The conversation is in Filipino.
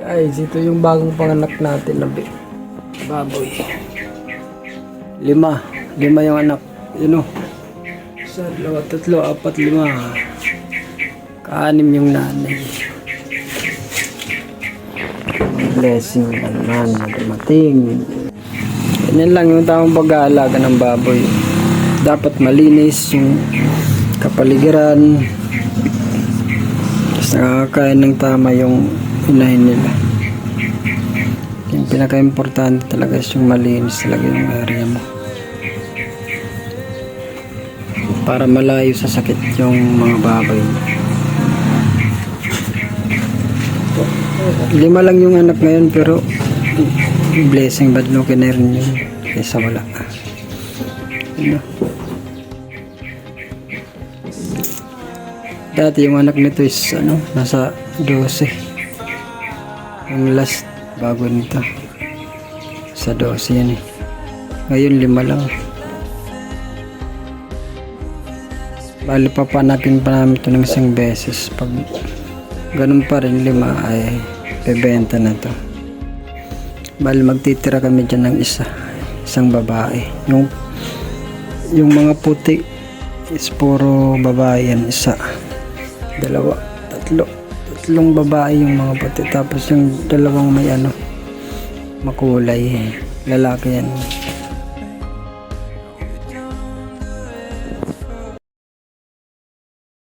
Guys, ito yung bagong panganak natin na baboy. 5 yung anak. Yun o. 1, 2, 3, 4, 5. 6 yung nanay. Blessing naman na dumating. Ganyan lang yung tamang pag-aalaga ng baboy. Dapat malinis yung kapaligiran. Tapos nakakain ng tama yung inahin nila. Yung pinaka-importante talaga is yung malinis talaga yung area mo. Para malayo sa sakit yung mga baboy. 5 lang yung anak ngayon pero blessing bad no na rin yun kaysa wala. Ano? Dati yung anak nito is nasa 12. Yung last bago nito sa 12 yan eh. Ngayon 5 lang. Bali papanakin pa namin ito ng isang beses. Pag ganun pa rin 5 ay bebenta na to. Bali magtitira kami dyan ng isang babae. Yung mga puti is puro babae yan. 1, 2, 3 babae yung mga puti. Tapos yung 2 may makulay. Lalaki yan.